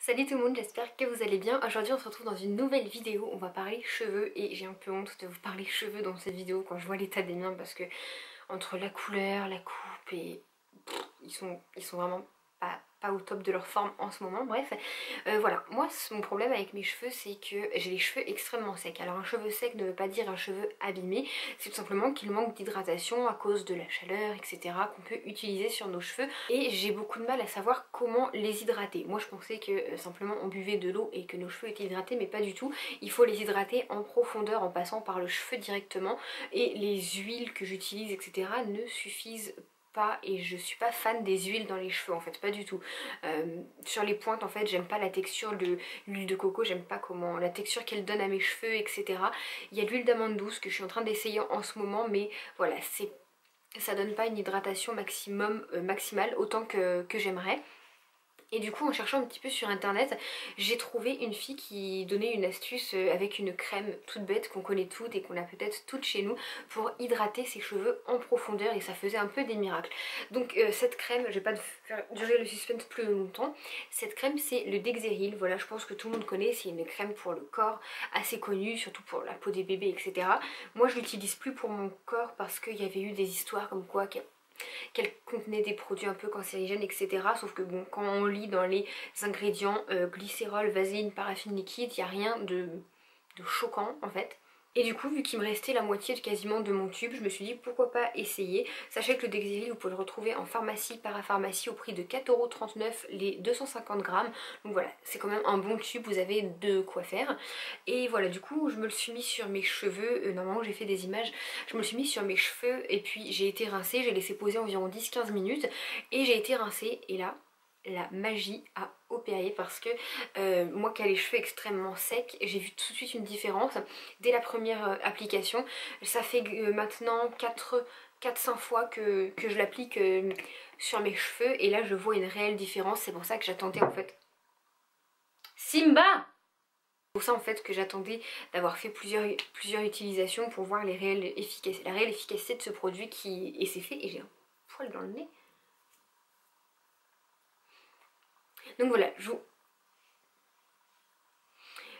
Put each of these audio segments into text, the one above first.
Salut tout le monde, j'espère que vous allez bien. Aujourd'hui on se retrouve dans une nouvelle vidéo, on va parler cheveux et j'ai un peu honte de vous parler cheveux dans cette vidéo quand je vois l'état des miens parce que entre la couleur, la coupe et ils sont vraiment pas au top de leur forme en ce moment. Bref, voilà, moi mon problème avec mes cheveux c'est que j'ai les cheveux extrêmement secs. Alors un cheveu sec ne veut pas dire un cheveu abîmé, c'est tout simplement qu'il manque d'hydratation à cause de la chaleur, etc. qu'on peut utiliser sur nos cheveux et j'ai beaucoup de mal à savoir comment les hydrater. Moi je pensais que simplement on buvait de l'eau et que nos cheveux étaient hydratés, mais pas du tout. Il faut les hydrater en profondeur en passant par le cheveu directement et les huiles que j'utilise, etc. ne suffisent pas et je suis pas fan des huiles dans les cheveux en fait, pas du tout. Sur les pointes en fait j'aime pas la texture de l'huile de coco, j'aime pas comment la texture qu'elle donne à mes cheveux, etc. Il y a de l'huile d'amande douce que je suis en train d'essayer en ce moment, mais voilà, ça donne pas une hydratation maximale autant que j'aimerais. Et du coup en cherchant un petit peu sur internet, j'ai trouvé une fille qui donnait une astuce avec une crème toute bête qu'on connaît toutes et qu'on a peut-être toutes chez nous pour hydrater ses cheveux en profondeur et ça faisait un peu des miracles. Donc cette crème, je vais pas faire durer le suspense plus longtemps, cette crème c'est le Dexeril, voilà je pense que tout le monde connaît, c'est une crème pour le corps assez connue, surtout pour la peau des bébés etc. Moi je l'utilise plus pour mon corps parce qu'il y avait eu des histoires comme quoi qu'elle contenait des produits un peu cancérigènes, etc. Sauf que bon, quand on lit dans les ingrédients glycérol, vaseline, paraffine liquide, il n'y a rien de choquant en fait. Et du coup, vu qu'il me restait la moitié quasiment de mon tube, je me suis dit pourquoi pas essayer. Sachez que le Dexeril, vous pouvez le retrouver en pharmacie, parapharmacie au prix de 4,39€ les 250 grammes. Donc voilà, c'est quand même un bon tube, vous avez de quoi faire. Et voilà, du coup, je me le suis mis sur mes cheveux. Normalement, j'ai fait des images. Je me le suis mis sur mes cheveux et puis j'ai été rincée. J'ai laissé poser environ 10-15 minutes et j'ai été rincée. Et là, la magie a opéré parce que moi qui ai les cheveux extrêmement secs, j'ai vu tout de suite une différence dès la première application. Ça fait maintenant 4-5 fois que je l'applique sur mes cheveux et là je vois une réelle différence. C'est pour ça que j'attendais en fait. Simba! C'est pour ça en fait que j'attendais d'avoir fait plusieurs utilisations pour voir la réelle efficacité de ce produit et c'est fait et j'ai un poil dans le nez. Donc voilà, je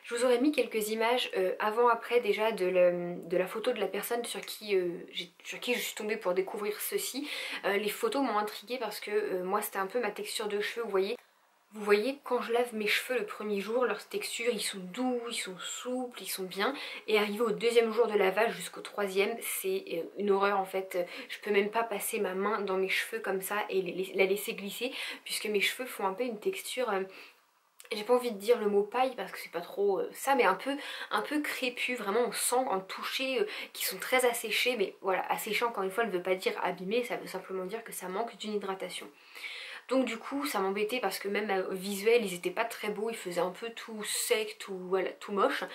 vous aurais mis quelques images avant-après déjà de la photo de la personne sur qui je suis tombée pour découvrir ceci. Les photos m'ont intriguée parce que moi c'était un peu ma texture de cheveux, vous voyez. Vous voyez, quand je lave mes cheveux le premier jour, leur texture, ils sont doux, ils sont souples, ils sont bien. Et arrivé au deuxième jour de lavage jusqu'au troisième, c'est une horreur en fait. Je peux même pas passer ma main dans mes cheveux comme ça et la laisser glisser, puisque mes cheveux font un peu une texture... j'ai pas envie de dire le mot paille parce que c'est pas trop ça, mais un peu crépus, vraiment on sent en toucher qui sont très asséchés, mais voilà, asséché encore une fois ne veut pas dire abîmé, ça veut simplement dire que ça manque d'une hydratation. Donc du coup ça m'embêtait parce que même visuel ils étaient pas très beaux, ils faisaient un peu tout sec, tout, voilà, tout moche.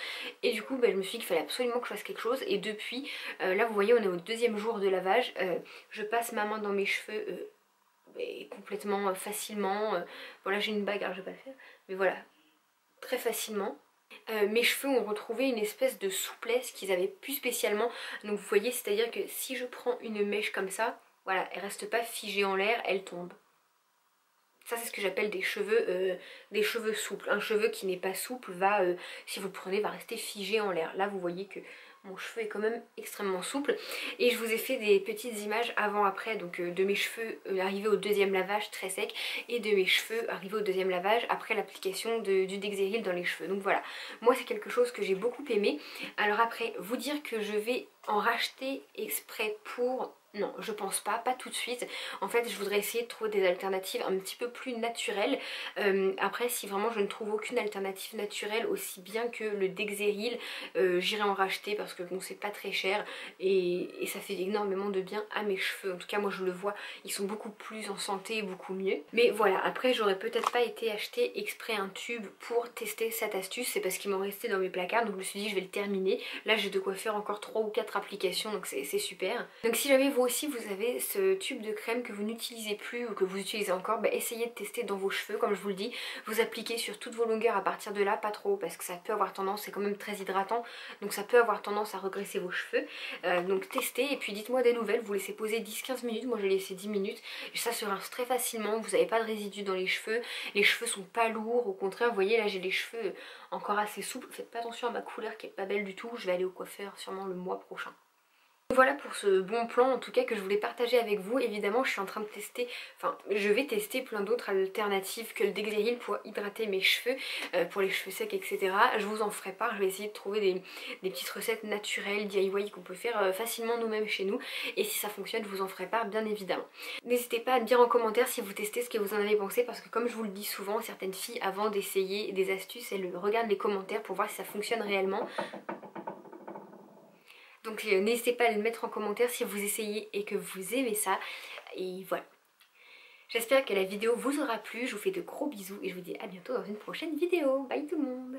Et du coup je me suis dit qu'il fallait absolument que je fasse quelque chose. Et depuis, là vous voyez on est au deuxième jour de lavage, je passe ma main dans mes cheveux complètement facilement. Bon là j'ai une bague alors je vais pas le faire, mais voilà, très facilement. Mes cheveux ont retrouvé une espèce de souplesse qu'ils avaient plus spécialement. Donc vous voyez, c'est à dire que si je prends une mèche comme ça, voilà, elle reste pas figée en l'air, elle tombe. Ça c'est ce que j'appelle des cheveux souples. Un cheveu qui n'est pas souple va, si vous le prenez, va rester figé en l'air. Là vous voyez que mon cheveu est quand même extrêmement souple. Et je vous ai fait des petites images avant-après, donc de mes cheveux arrivés au deuxième lavage très sec et de mes cheveux arrivés au deuxième lavage après l'application du Dexeril dans les cheveux. Donc voilà, moi c'est quelque chose que j'ai beaucoup aimé. Alors après, vous dire que je vais en racheter exprès pour... Non, je pense pas tout de suite. En fait, je voudrais essayer de trouver des alternatives un petit peu plus naturelles. Après, si vraiment je ne trouve aucune alternative naturelle aussi bien que le Dexeril, j'irai en racheter parce que bon, c'est pas très cher et ça fait énormément de bien à mes cheveux. En tout cas, moi je le vois, ils sont beaucoup plus en santé, beaucoup mieux. Mais voilà, après, j'aurais peut-être pas été acheter exprès un tube pour tester cette astuce. C'est parce qu'il m'en restait dans mes placards, donc je me suis dit je vais le terminer. Là, j'ai de quoi faire encore 3 ou 4 applications, donc c'est super. Donc si jamais vous aussi vous avez ce tube de crème que vous n'utilisez plus ou que vous utilisez encore, essayez de tester dans vos cheveux comme je vous le dis. Vous appliquez sur toutes vos longueurs à partir de là, pas trop parce que ça peut avoir tendance, c'est quand même très hydratant, donc ça peut avoir tendance à regresser vos cheveux. Donc testez et puis dites-moi des nouvelles, vous laissez poser 10-15 minutes, moi j'ai laissé 10 minutes. Ça se rince très facilement, vous n'avez pas de résidus dans les cheveux sont pas lourds, au contraire vous voyez là j'ai les cheveux encore assez souples. Faites pas attention à ma couleur qui est pas belle du tout, je vais aller au coiffeur sûrement le mois prochain. Voilà pour ce bon plan en tout cas que je voulais partager avec vous. Évidemment je suis en train de tester, enfin je vais tester plein d'autres alternatives que le Dexeril pour hydrater mes cheveux, pour les cheveux secs etc. Je vous en ferai part, je vais essayer de trouver des petites recettes naturelles, DIY qu'on peut faire facilement nous-mêmes chez nous. Et si ça fonctionne je vous en ferai part bien évidemment. N'hésitez pas à me dire en commentaire si vous testez ce que vous en avez pensé, parce que comme je vous le dis souvent, certaines filles avant d'essayer des astuces elles regardent les commentaires pour voir si ça fonctionne réellement. Donc n'hésitez pas à le mettre en commentaire si vous essayez et que vous aimez ça. Et voilà. J'espère que la vidéo vous aura plu. Je vous fais de gros bisous et je vous dis à bientôt dans une prochaine vidéo. Bye tout le monde!